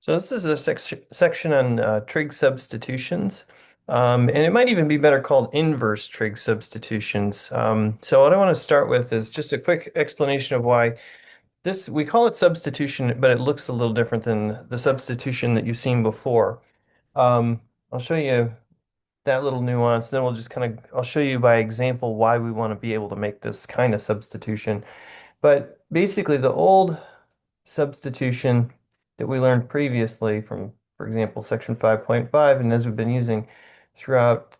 So this is a section on trig substitutions, and it might even be better called inverse trig substitutions. So what I want to start with is just a quick explanation of why we call it substitution, but it looks a little different than the substitution that you've seen before. Um, I'll show you that little nuance, then I'll show you by example why we want to be able to make this kind of substitution. But basically, the old substitution that we learned previously from, for example, section 5.5, and as we've been using throughout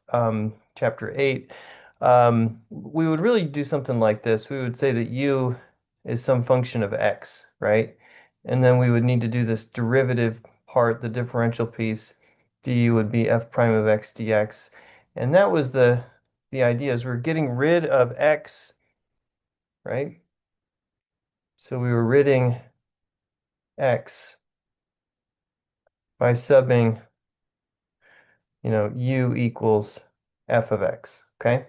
chapter 8, we would really do something like this. We would say that u is some function of x, right? And then we would need to do this derivative part, the differential piece. Du would be f prime of x dx. And that was the idea is we're getting rid of x, right? So we were ridding x by subbing, u equals f of x, okay?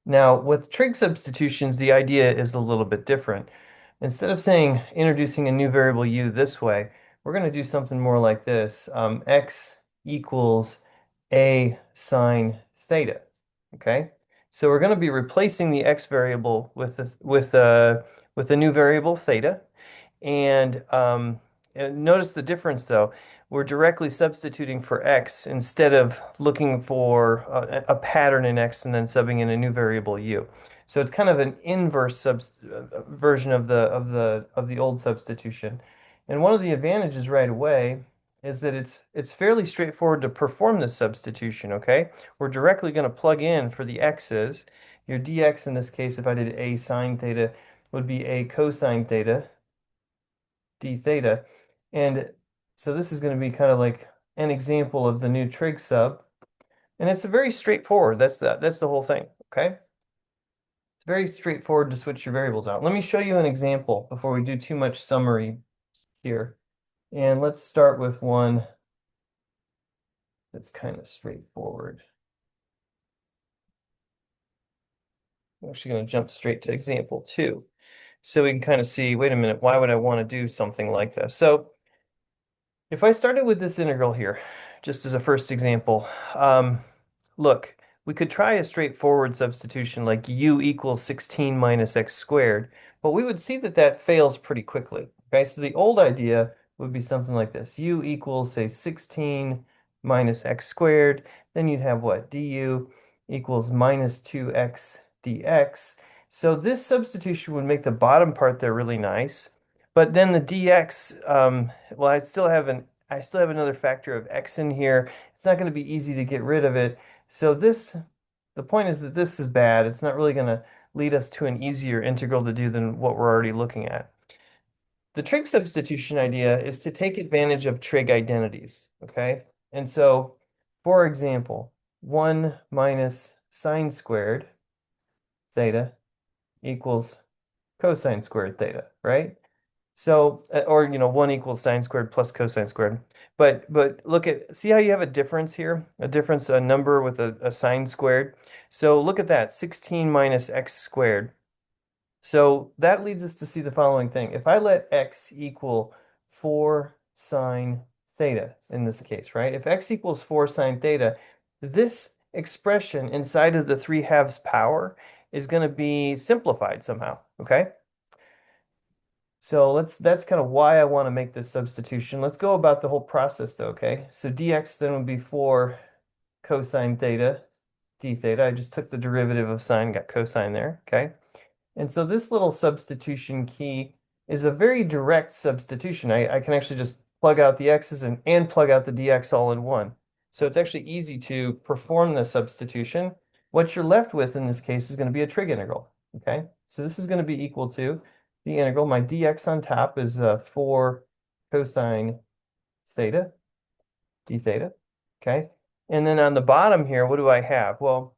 Now, with trig substitutions, the idea is a little bit different. Instead of introducing a new variable u this way, we're going to do something more like this. X equals a sine theta, okay? So we're going to be replacing the x variable with a new variable theta. And notice the difference though. We're directly substituting for x instead of looking for a pattern in x and then subbing in a new variable u. So it's kind of an inverse version of the old substitution. And one of the advantages right away is that it's fairly straightforward to perform this substitution, okay? We're directly going to plug in for the x's. Your dx in this case, if I did a sine theta, would be a cosine theta d theta. And so this is going to be kind of like an example of the new trig sub. And it's a very straightforward. That's the whole thing, okay? It's very straightforward to switch your variables out. Let me show you an example before we do too much summary here. And let's start with one that's kind of straightforward. I'm actually going to jump straight to example 2. So we can kind of see, wait a minute, why would I want to do something like this? So if I started with this integral here, just as a first example, look, we could try a straightforward substitution like u equals 16 minus x squared, but we would see that that fails pretty quickly. Okay, so the old idea would be something like this. U equals, say, 16 minus x squared. Then you'd have what? Du equals minus 2x dx. So this substitution would make the bottom part there really nice. But then the dx, well, I still have another factor of x in here. It's not going to be easy to get rid of it. So the point is that this is bad. It's not really going to lead us to an easier integral to do than what we're already looking at. The trig substitution idea is to take advantage of trig identities, okay? And so, for example, 1 minus sine squared theta equals cosine squared theta, right? So, or 1 equals sine squared plus cosine squared. But see how you have a difference here? A number with a sine squared. So look at that, 16 minus x squared. So that leads us to see the following thing. If I let x equal 4 sine theta in this case, right? If x equals 4 sine theta, this expression inside of the 3/2 power is going to be simplified somehow, okay? So that's kind of why I want to make this substitution. Let's go about the whole process though, okay? So dx then would be 4 cosine theta d theta. I just took the derivative of sine, got cosine there, okay? And so this little substitution key is a very direct substitution. I can actually just plug out the x's and plug out the dx all in one. So it's actually easy to perform the substitution. What you're left with in this case is going to be a trig integral, okay? So this is going to be equal to the integral. My dx on top is 4 cosine theta, d theta, okay? And then on the bottom here, what do I have? Well,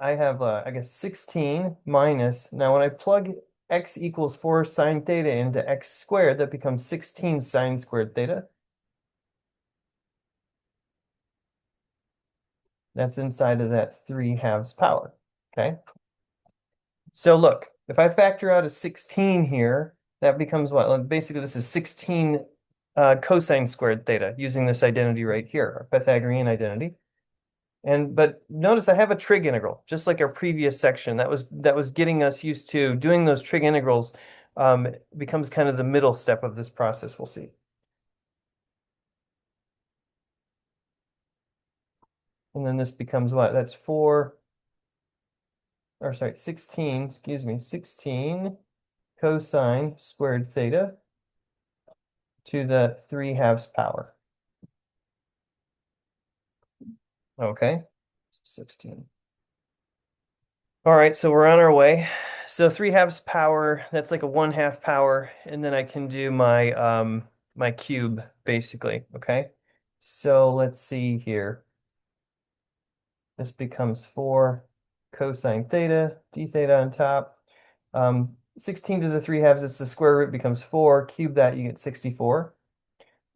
I have, I guess, 16 minus, now when I plug x equals 4 sine theta into x squared, that becomes 16 sine squared theta. That's inside of that 3/2 power, okay? So look, if I factor out a 16 here, that becomes what? Well, basically, this is 16 cosine squared theta using this identity right here, our Pythagorean identity. But notice I have a trig integral, just like our previous section. That was getting us used to doing those trig integrals. Becomes kind of the middle step of this process, we'll see. And then this becomes what? That's 16, excuse me, 16 cosine squared theta to the 3/2 power. Okay, 16. All right, so we're on our way. So 3/2 power, that's like a 1/2 power, and then I can do my cube basically, okay? So let's see here. This becomes 4 cosine theta, d theta on top. 16 to the 3/2, it's the square root, becomes 4. Cube that, you get 64.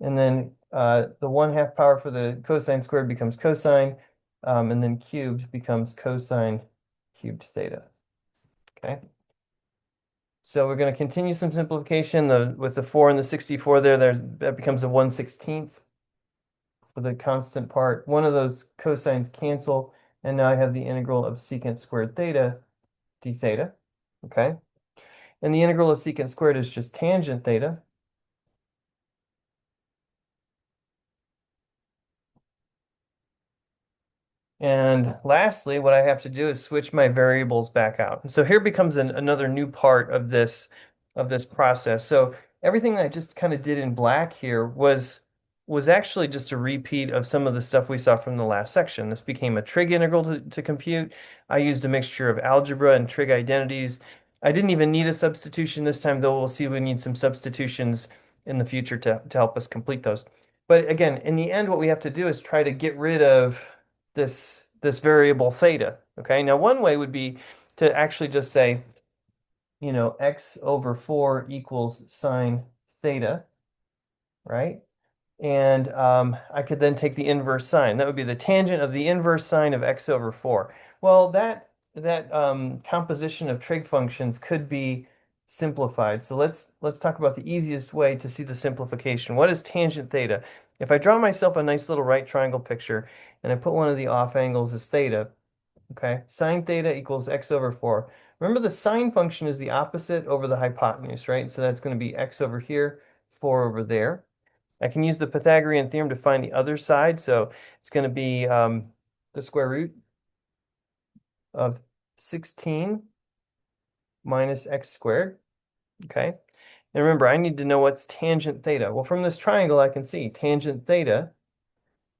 And then the 1/2 power for the cosine squared becomes cosine, and then cubed becomes cosine cubed theta. Okay. So we're going to continue some simplification. With the 4 and the 64 that becomes a 1/16 for the constant part. One of those cosines cancel, and now I have the integral of secant squared theta d theta. Okay. And the integral of secant squared is just tangent theta. And lastly, what I have to do is switch my variables back out. And so here becomes another new part of this process. So everything that I just kind of did in black here was actually just a repeat of some of the stuff we saw from the last section. This became a trig integral to compute. I used a mixture of algebra and trig identities. I didn't even need a substitution this time, though we'll see we need some substitutions in the future to help us complete those. But again, in the end, what we have to do is try to get rid of this variable theta. Okay, now one way would be to actually just say, x over 4 equals sine theta, right? And I could then take the inverse sine. That would be the tangent of the inverse sine of x over 4. Well, that composition of trig functions could be simplified. So let's talk about the easiest way to see the simplification. What is tangent theta? If I draw myself a nice little right triangle picture and I put one of the off angles as theta, okay, sine theta equals x over 4. Remember, the sine function is the opposite over the hypotenuse, right? So that's going to be x over here, 4 over there. I can use the Pythagorean theorem to find the other side. So it's going to be the square root of 16 minus x squared. Okay. And remember, I need to know what's tangent theta. Well, from this triangle, I can see tangent theta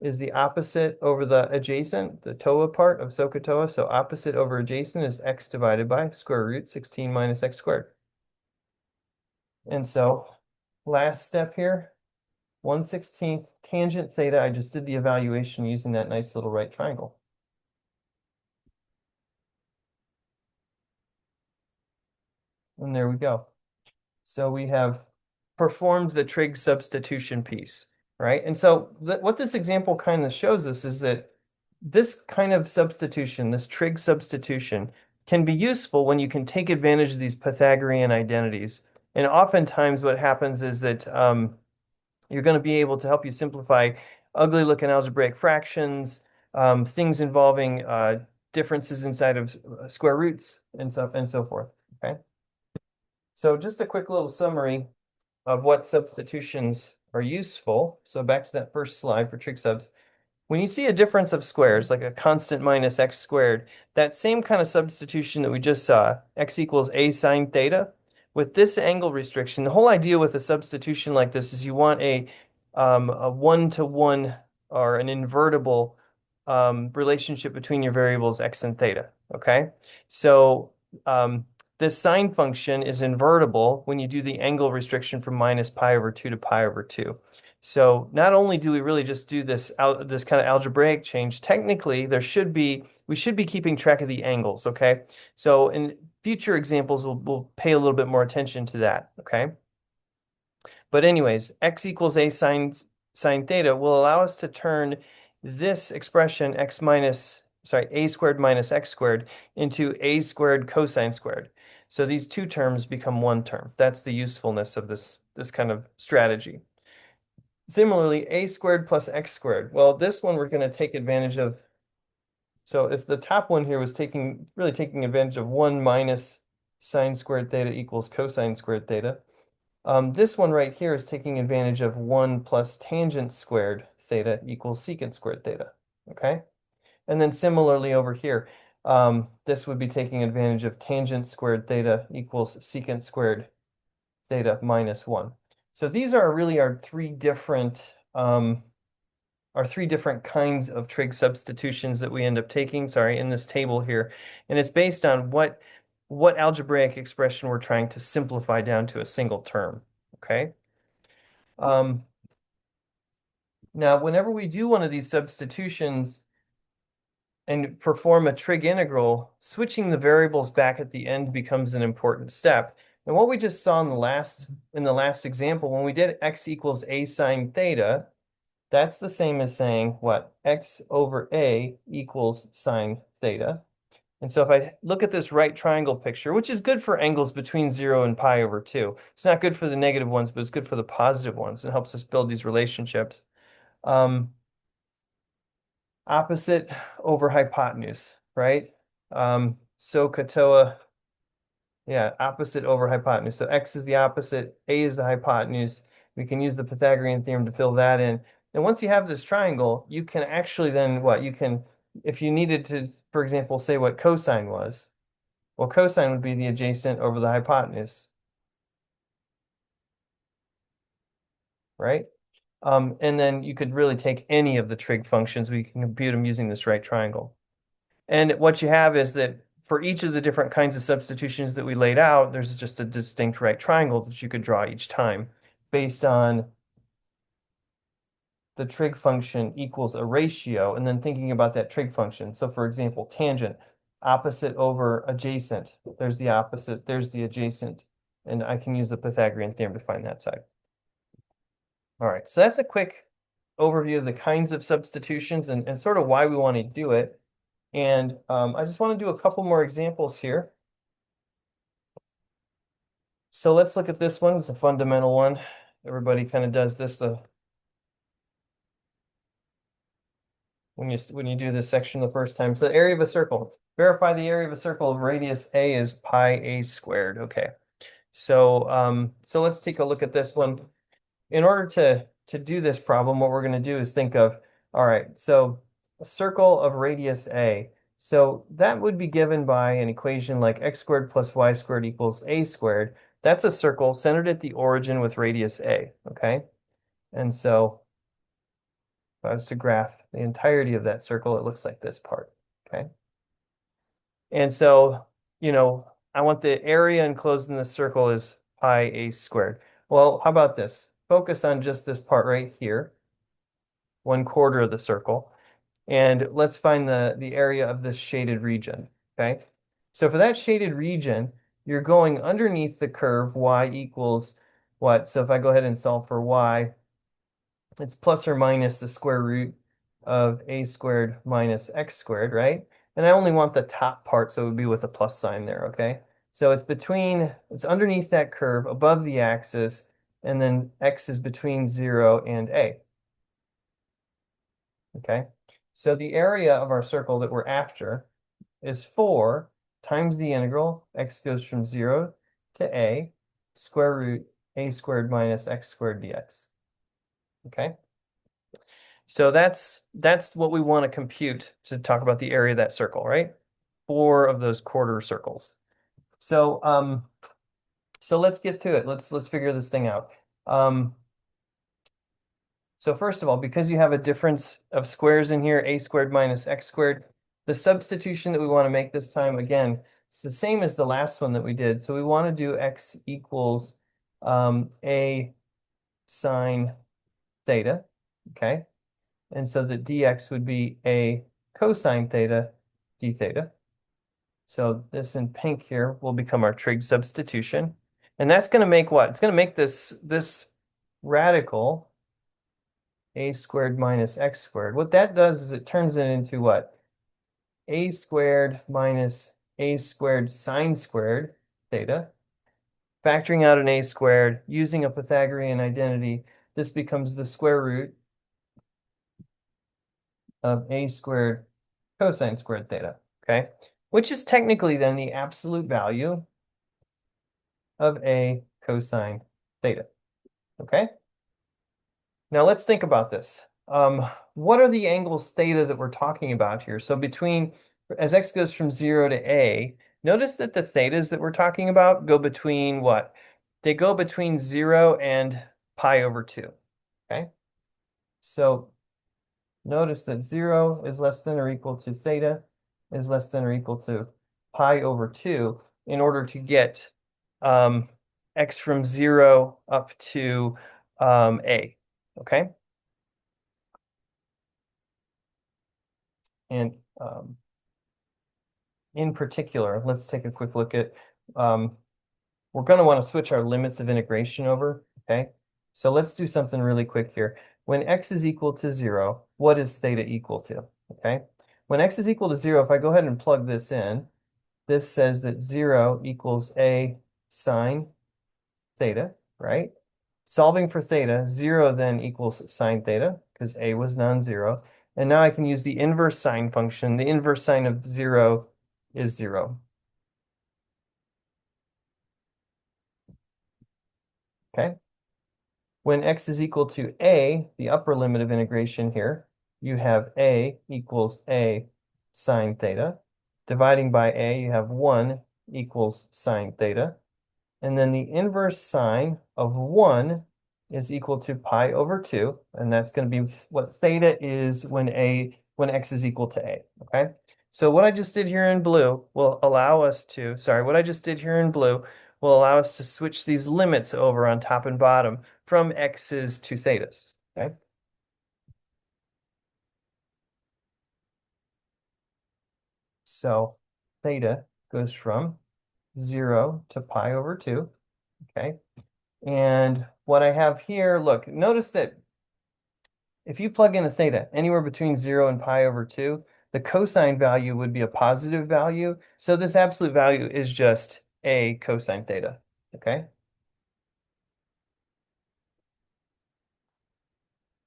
is the opposite over the adjacent, the TOA part of SOHCAHTOA. So opposite over adjacent is x divided by square root 16 minus x squared. And so last step here, 1/16 tangent theta. I just did the evaluation using that nice little right triangle. And there we go. So we have performed the trig substitution piece, right? And so what this example kind of shows us is that this kind of substitution, this trig substitution, can be useful when you can take advantage of these Pythagorean identities. And oftentimes what happens is that you're going to be able to help you simplify ugly looking algebraic fractions, things involving differences inside of square roots and so forth, okay? So just a quick little summary of what substitutions are useful. So back to that first slide for trig subs. When you see a difference of squares, like a constant minus x squared, that same kind of substitution that we just saw, x equals a sine theta, with this angle restriction, the whole idea with a substitution like this is you want a one-to-one or an invertible relationship between your variables x and theta, okay? So this sine function is invertible when you do the angle restriction from minus pi over 2 to pi over 2. So not only do we really just do this kind of algebraic change, technically we should be keeping track of the angles, okay? So in future examples, we'll pay a little bit more attention to that, okay? But anyways, x equals a sine theta will allow us to turn this expression a squared minus x squared into a squared cosine squared. So these two terms become one term. That's the usefulness of this kind of strategy. Similarly, a squared plus x squared. Well, this one we're going to take advantage of. So if the top one here was really taking advantage of 1 minus sine squared theta equals cosine squared theta, this one right here is taking advantage of 1 plus tangent squared theta equals secant squared theta, okay? And then similarly over here, this would be taking advantage of tangent squared theta equals secant squared theta minus 1. So these are really our three different kinds of trig substitutions that we end up taking, sorry, in this table here. And it's based on what algebraic expression we're trying to simplify down to a single term, okay? Now, whenever we do one of these substitutions and perform a trig integral, switching the variables back at the end becomes an important step. And what we just saw in the last example, when we did x equals a sine theta, that's the same as saying what? X over a equals sine theta. And so if I look at this right triangle picture, which is good for angles between 0 and pi over 2. It's not good for the negative ones, but it's good for the positive ones. It helps us build these relationships. Opposite over hypotenuse, right? SOHCAHTOA, yeah, opposite over hypotenuse. So x is the opposite, a is the hypotenuse. We can use the Pythagorean theorem to fill that in. And once you have this triangle, you can actually then what? You can, if you needed to, for example, say what cosine was, well, cosine would be the adjacent over the hypotenuse, right? And then you could really take any of the trig functions. We can compute them using this right triangle. And what you have is that for each of the different kinds of substitutions that we laid out, there's just a distinct right triangle that you could draw each time based on the trig function equals a ratio, and then thinking about that trig function. So for example, tangent, opposite over adjacent. There's the opposite, there's the adjacent, and I can use the Pythagorean theorem to find that side. All right, so that's a quick overview of the kinds of substitutions and sort of why we want to do it. And I just want to do a couple more examples here. So let's look at this one. It's a fundamental one. Everybody kind of does this when you do this section the first time. So the area of a circle. Verify the area of a circle of radius a is pi a squared. Okay. So so let's take a look at this one. In order to do this problem, what we're going to do is think of, all right, so a circle of radius a. So that would be given by an equation like x squared plus y squared equals a squared. That's a circle centered at the origin with radius a, okay? And so if I was to graph the entirety of that circle, it looks like this part, okay? And so, you know, I want the area enclosed in this circle is pi a squared. Well, how about this? Focus on just this part right here, 1/4 of the circle. And let's find the area of this shaded region, okay? So for that shaded region, you're going underneath the curve y equals what? So if I go ahead and solve for y, it's plus or minus the square root of a squared minus x squared, right? And I only want the top part, so it would be with a plus sign there, okay? So it's underneath that curve, above the axis, and then x is between 0 and a, okay? So the area of our circle that we're after is 4 times the integral, x goes from 0 to a, square root a squared minus x squared dx, okay? So that's what we want to compute to talk about the area of that circle, right? 4 of those quarter circles. So so let's get to it. Let's figure this thing out. So first of all, because you have a difference of squares in here, a squared minus x squared, the substitution that we want to make this time, again, it's the same as the last one that we did. So we want to do x equals a sine theta, okay? And so the dx would be a cosine theta d theta. So this in pink here will become our trig substitution. And that's going to make what? It's going to make this radical a squared minus x squared. What that does is it turns it into what? A squared minus a squared sine squared theta. Factoring out an a squared, using a Pythagorean identity, this becomes the square root of a squared cosine squared theta, okay? Which is technically then the absolute value of a cosine theta, okay? Now let's think about this. What are the angles theta that we're talking about here? So between, as x goes from 0 to a, notice that the thetas that we're talking about go between what? They go between 0 and pi over 2, okay? So notice that 0 is less than or equal to theta is less than or equal to pi over 2 in order to get x from 0 up to a, okay? And in particular, let's take a quick look at, we're going to want to switch our limits of integration over, okay? So let's do something really quick here. When x is equal to 0, what is theta equal to, okay? When x is equal to 0, if I go ahead and plug this in, this says that 0 equals a sine theta, right? Solving for theta, 0 then equals sine theta, because a was non-zero. And now I can use the inverse sine function. The inverse sine of 0 is 0. Okay? When x is equal to a, the upper limit of integration here, you have a equals a sine theta. Dividing by a, you have 1 equals sine theta. And then the inverse sine of 1 is equal to pi over 2. And that's going to be what theta is when x is equal to a. Okay? So what I just did here in blue will allow us to, sorry, what I just did here in blue will allow us to switch these limits over on top and bottom from x's to thetas. Okay? So theta goes from 0 to pi over 2. Okay? And what I have here, look, notice that if you plug in a theta anywhere between 0 and pi over 2, the cosine value would be a positive value. So this absolute value is just a cosine theta, okay?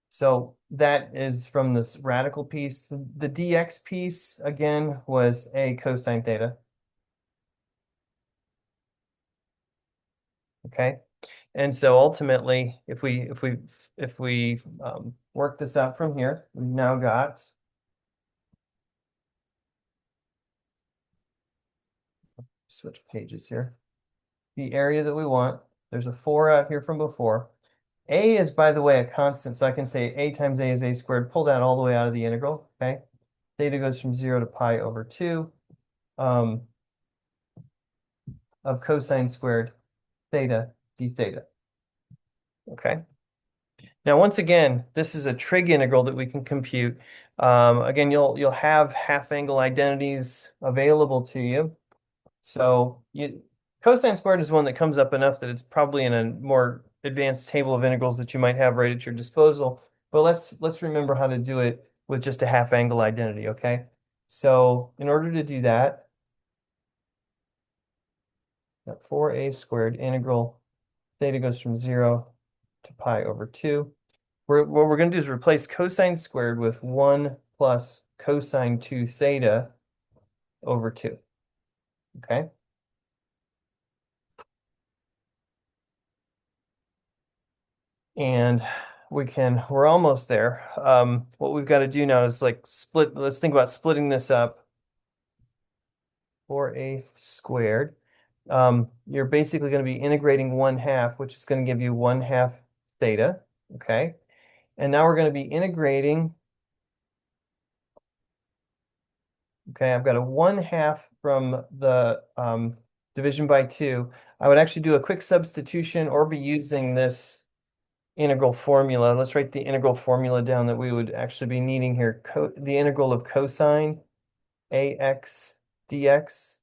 So that is from this radical piece. The dx piece, again, was a cosine theta, okay? And so ultimately, if we work this out from here, we've now got switch pages here. The area that we want. There's a 4 out here from before. A is, by the way, a constant, so I can say a times a is a squared. Pull that all the way out of the integral, okay? Theta goes from 0 to pi over 2 of cosine squared theta d theta, okay? Now, once again, this is a trig integral that we can compute. Again, you'll have half angle identities available to you. So cosine squared is one that comes up enough that it's probably in a more advanced table of integrals that you might have right at your disposal. But let's remember how to do it with just a half angle identity, okay? So in order to do that, 4a squared integral theta goes from 0 to pi over 2. What we're going to do is replace cosine squared with 1 plus cosine 2 theta over 2, okay? And we're almost there. What we've got to do now is like let's think about splitting this up. 4a squared. You're basically going to be integrating 1/2, which is going to give you 1/2 theta, okay? And now we're going to be integrating, okay, I've got a 1/2 from the division by 2. I would actually do a quick substitution or be using this integral formula. Let's write the integral formula down that we would actually be needing here. The integral of cosine ax dx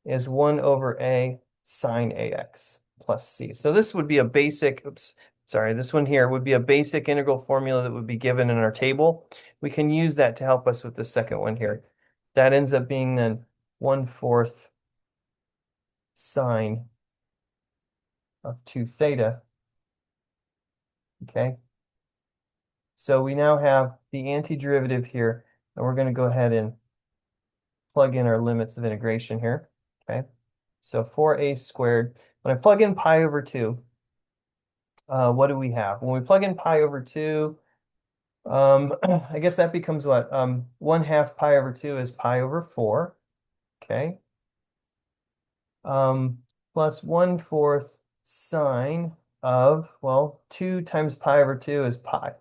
is 1 over a sine ax plus c. So this would be a basic, this one here would be a basic integral formula that would be given in our table. We can use that to help us with the second one here. That ends up being then 1/4 sine of 2 theta, okay? So we now have the antiderivative here, and we're going to go ahead and plug in our limits of integration here, okay? So 4a squared, when I plug in pi over 2, what do we have? When we plug in pi over 2, I guess that becomes what? 1/2 pi over 2 is pi over 4, okay? Plus 1/4 sine of, well, 2 times pi over 2 is pi,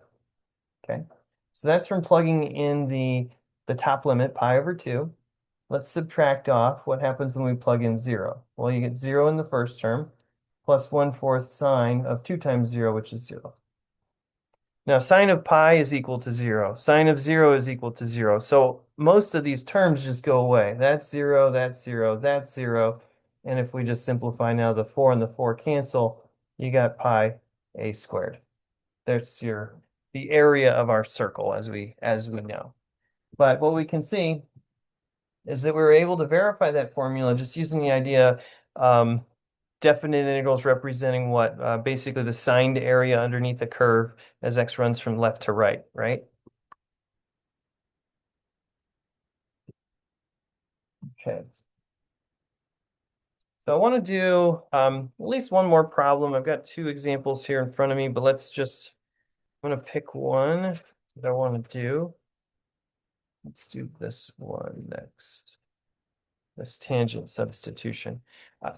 okay? So that's from plugging in the top limit, pi over 2. Let's subtract off what happens when we plug in 0. Well, you get 0 in the first term, plus 1/4 sine of 2 times 0, which is 0. Now, sine of pi is equal to 0. Sine of 0 is equal to 0. So most of these terms just go away. That's 0, that's 0, that's 0. And if we just simplify now, the 4 and the 4 cancel, you got pi a squared. There's the area of our circle as we know. But what we can see is that we were able to verify that formula just using the idea definite integrals representing what? Basically the signed area underneath the curve as x runs from left to right, right? Okay. So I want to do at least one more problem. I've got 2 examples here in front of me, but I'm going to pick one that I want to do. Let's do this one next. This tangent substitution.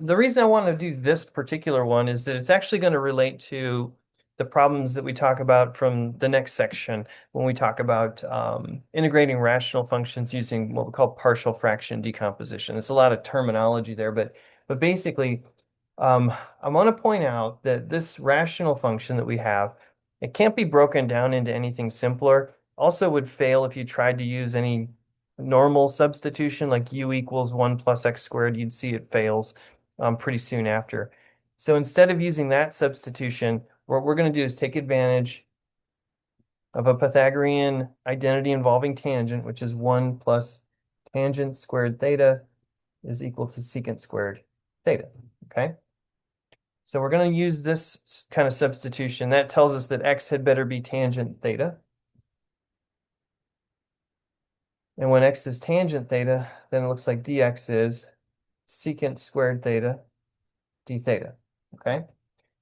The reason I want to do this particular one is that it's actually going to relate to the problems that we talk about from the next section when we talk about integrating rational functions using what we call partial fraction decomposition. It's a lot of terminology there, but basically, I want to point out that this rational function that we have, it can't be broken down into anything simpler. Also would fail if you tried to use any normal substitution like u equals 1 plus x squared, you'd see it fails pretty soon after. So instead of using that substitution, what we're going to do is take advantage of a Pythagorean identity involving tangent, which is 1 plus tangent squared theta is equal to secant squared theta, okay? So we're going to use this kind of substitution. That tells us that x had better be tangent theta. And when x is tangent theta, then it looks like dx is secant squared theta d theta, okay?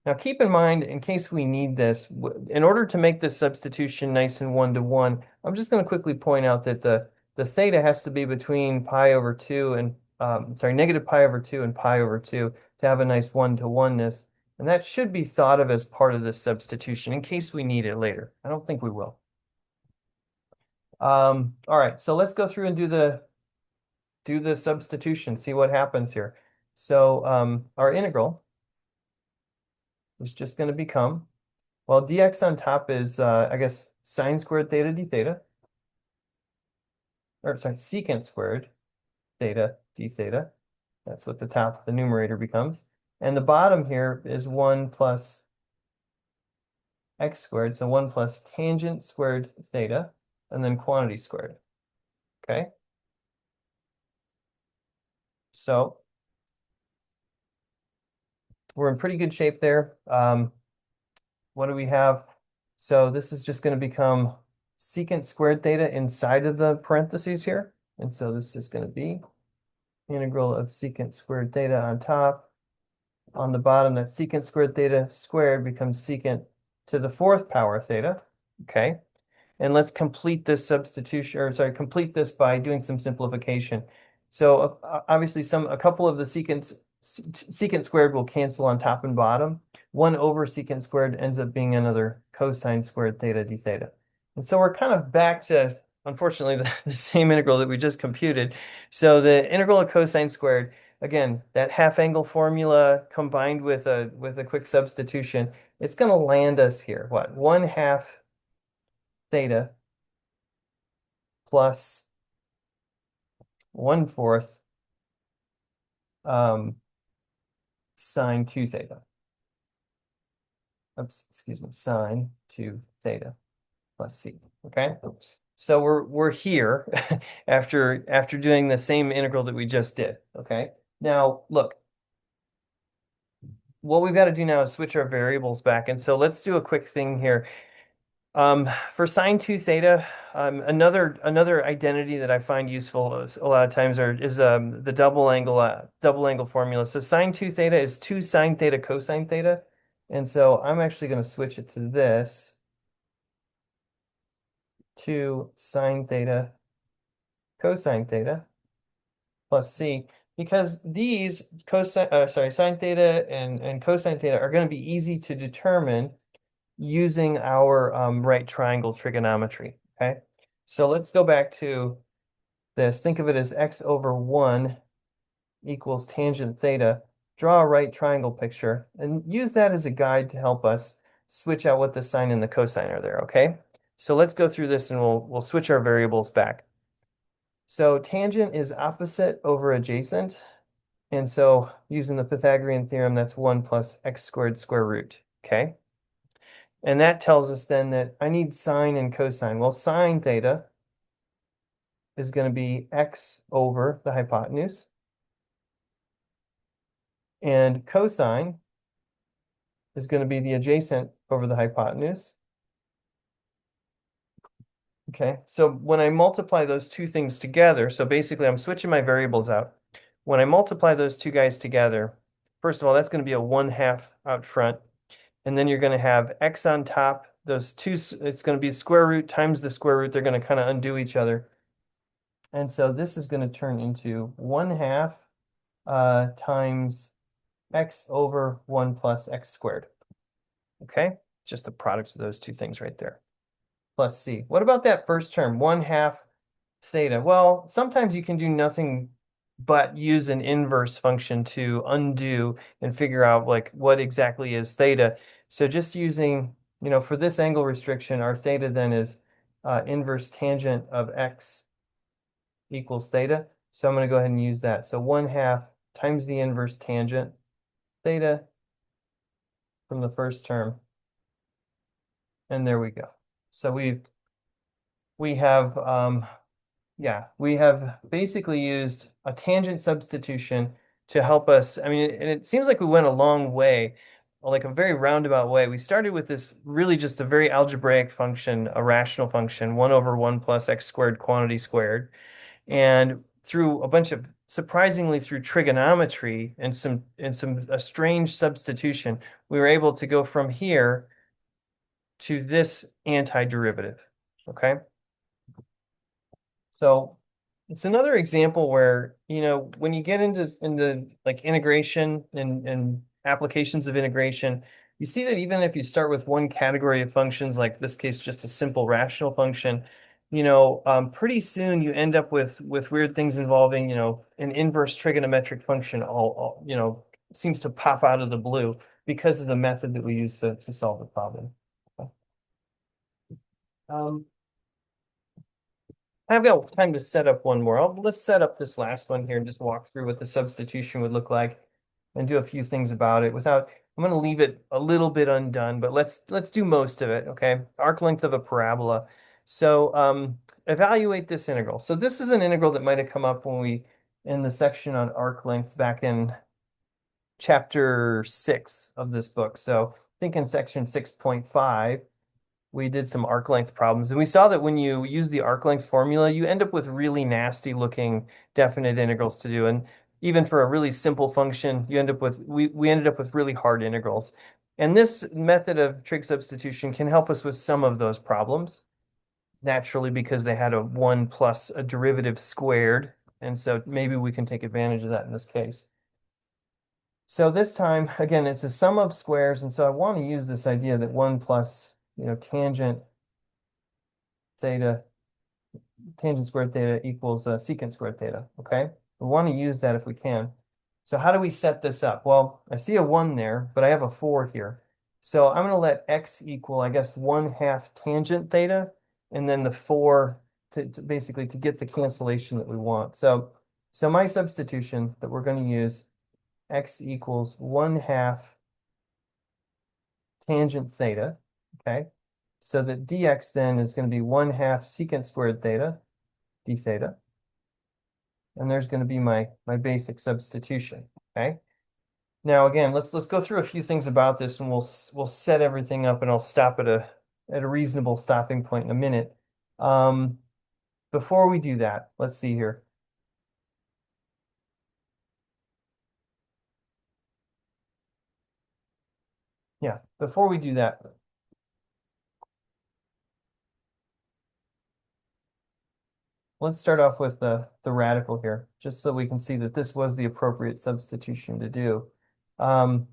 Now keep in mind, in case we need this, in order to make this substitution nice and one-to-one, I'm just going to quickly point out that the theta has to be between pi over 2 and, negative pi over 2 and pi over 2 to have a nice one-to-oneness. And that should be thought of as part of this substitution in case we need it later. I don't think we will. All right, so let's go through and do the substitution, see what happens here. So our integral is just going to become, well, dx on top is, I guess, sine squared theta d theta. Or sorry, secant squared theta d theta. That's what the numerator becomes. And the bottom here is 1 plus x squared. So 1 plus tangent squared theta, and then quantity squared. Okay? So we're in pretty good shape there. What do we have? So this is just going to become secant squared theta inside of the parentheses here. And so this is going to be integral of secant squared theta on top. On the bottom, that secant squared theta squared becomes secant to the 4th power theta. Okay. And let's complete this substitution, or sorry, complete this by doing some simplification. So obviously a couple of the secant squared will cancel on top and bottom. 1 over secant squared ends up being another cosine squared theta d theta. And so we're kind of back to, unfortunately, the same integral that we just computed. So the integral of cosine squared, again, that half angle formula combined with a quick substitution, it's going to land us here. What? 1/2 theta plus 1/4 sine 2 theta. Oops, excuse me, sine 2 theta plus c. Okay, so we're here after doing the same integral that we just did. Okay, now look, what we've got to do now is switch our variables back. And so let's do a quick thing here. For sine 2 theta, another identity that I find useful a lot of times is the double angle formula. So sine 2 theta is 2 sine theta cosine theta. And so I'm actually going to switch it to this, 2 sine theta cosine theta plus c, because these sine theta and cosine theta are going to be easy to determine using our right triangle trigonometry. Okay, so let's go back to this. Think of it as x over 1 equals tangent theta. Draw a right triangle picture and use that as a guide to help us switch out what the sine and the cosine are there. Okay, so let's go through this and we'll switch our variables back. So tangent is opposite over adjacent. And so using the Pythagorean theorem, that's 1 plus x squared square root. Okay. And that tells us then that I need sine and cosine. Well, sine theta is going to be x over the hypotenuse. And cosine is going to be the adjacent over the hypotenuse. Okay, so when I multiply those two things together, so basically I'm switching my variables out. When I multiply those two guys together, first of all, that's going to be a 1/2 out front. And then you're going to have x on top. Those two, it's going to be square root times the square root. They're going to kind of undo each other. And so this is going to turn into 1/2 times x over 1 plus x squared. Okay, just the product of those two things right there. Plus c. What about that first term, 1/2 theta? Well, sometimes you can do nothing but use an inverse function to undo and figure out like what exactly is theta. So just using, for this angle restriction, our theta then is inverse tangent of x equals theta. So I'm going to go ahead and use that. So 1/2 times the inverse tangent theta from the first term. And there we go. So we have we have basically used a tangent substitution to help us. I mean, and it seems like we went a long way, like a very roundabout way. We started with this really just a very algebraic function, a rational function, 1 over 1 plus x squared quantity squared. And through a bunch of surprisingly through trigonometry and a strange substitution, we were able to go from here to this antiderivative. Okay. So it's another example where, when you get into like integration and applications of integration, you see that even if you start with one category of functions, like this case, just a simple rational function, pretty soon you end up with weird things involving, an inverse trigonometric function seems to pop out of the blue because of the method that we use to solve the problem. Um, I've got time to set up one more. Let's set up this last one here and just walk through what the substitution would look like and do a few things about it I'm going to leave it a little bit undone, but let's do most of it, okay? Arc length of a parabola. So evaluate this integral. So this is an integral that might have come up in the section on arc length back in chapter 6 of this book. So I think in section 6.5, we did some arc length problems, and we saw that when you use the arc length formula, you end up with really nasty looking definite integrals to do. And even for a really simple function, we ended up with really hard integrals. And this method of trig substitution can help us with some of those problems, naturally, because they had a 1 plus a derivative squared. And so maybe we can take advantage of that in this case. So this time, again, it's a sum of squares. And so I want to use this idea that 1 plus, tangent squared theta equals secant squared theta, okay? We want to use that if we can. So how do we set this up? Well, I see a 1 there, but I have a 4 here. So I'm going to let x equal, I guess, 1/2 tangent theta, and then the 4 to basically to get the cancellation that we want. So my substitution that we're going to use, x equals 1/2 tangent theta, okay? So that dx then is going to be 1/2 secant squared theta, d theta. And there's going to be my basic substitution, okay? Now again, let's go through a few things about this, and we'll set everything up, and I'll stop at a reasonable stopping point in a minute. Um, Before we do that, let's see here. Yeah, before we do that, let's start off with the radical here, just so we can see that this was the appropriate substitution to do.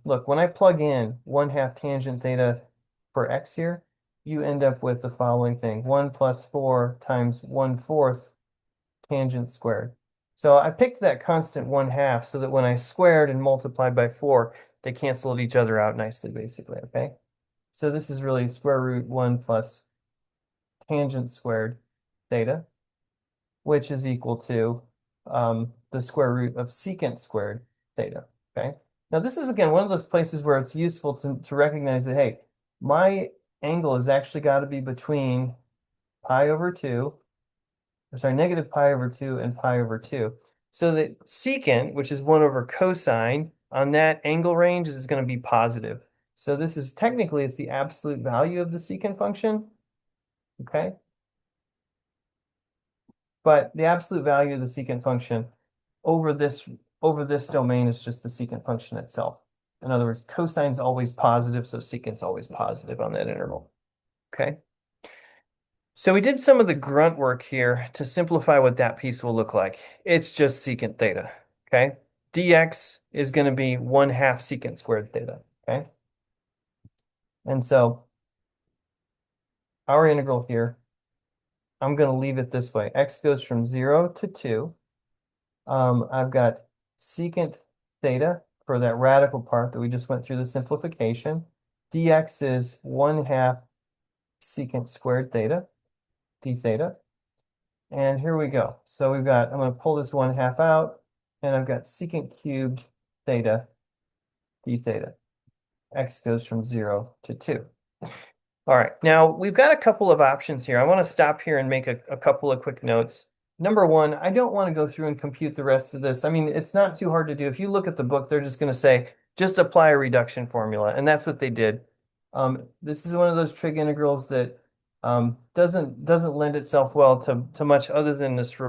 Look, when I plug in 1/2 tangent theta for x here, you end up with the following thing: 1 plus 4 times 1/4 tangent squared. So I picked that constant 1/2 so that when I squared and multiplied by 4, they canceled each other out nicely, basically, okay? So this is really square root 1 plus tangent squared theta, which is equal to the square root of secant squared theta, okay? Now this is, again, one of those places where it's useful to recognize that, hey, my angle has actually got to be between pi over 2, or sorry, negative pi over 2 and pi over 2. So that secant, which is 1 over cosine, on that angle range is going to be positive. So this is technically, it's the absolute value of the secant function, okay? But the absolute value of the secant function over this domain is just the secant function itself. In other words, cosine's always positive, so secant's always positive on that interval. Okay. So we did some of the grunt work here to simplify what that piece will look like. It's just secant theta. Okay. Dx is going to be 1/2 secant squared theta. Okay. And so our integral here, I'm going to leave it this way. X goes from 0 to 2. I've got secant theta for that radical part that we just went through the simplification. Dx is 1/2 secant squared theta, d theta. And here we go. So we've got, I'm going to pull this 1/2 out, and I've got secant cubed theta, d theta. X goes from 0 to 2. All right, now we've got a couple of options here. I want to stop here and make a couple of quick notes. Number one, I don't want to go through and compute the rest of this. I mean, it's not too hard to do. If you look at the book, they're just going to say, just apply a reduction formula. And that's what they did. This is one of those trig integrals that doesn't lend itself well to much other than this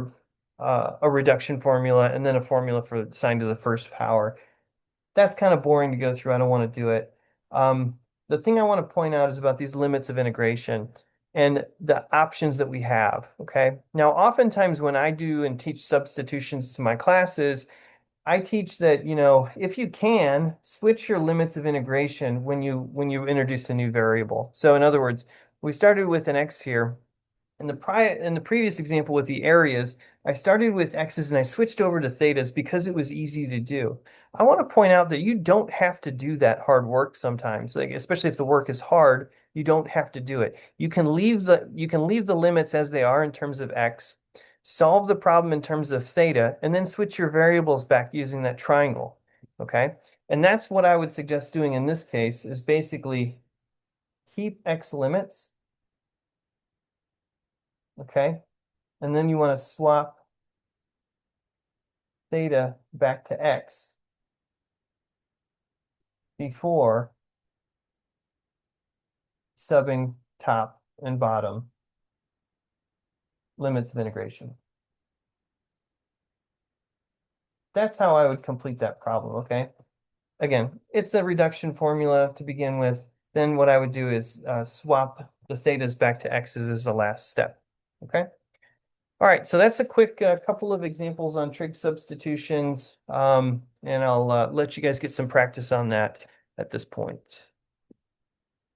a reduction formula and then a formula for sine to the first power. That's kind of boring to go through. I don't want to do it. The thing I want to point out is about these limits of integration and the options that we have, okay? Now, oftentimes when I do and teach substitutions to my classes, I teach that, if you can, switch your limits of integration when you introduce a new variable. So in other words, we started with an x here. In the previous example with the areas, I started with x's and I switched over to thetas because it was easy to do. I want to point out that you don't have to do that hard work sometimes, like especially if the work is hard, you don't have to do it. You can leave the limits as they are in terms of x, solve the problem in terms of theta, and then switch your variables back using that triangle. Okay? And that's what I would suggest doing in this case is basically keep x limits. Okay? And then you want to swap theta back to x before subbing top and bottom limits of integration. That's how I would complete that problem, okay? Again, it's a reduction formula to begin with. Then what I would do is swap the thetas back to x's as the last step, okay? All right, so that's a quick couple of examples on trig substitutions, and I'll let you guys get some practice on that at this point.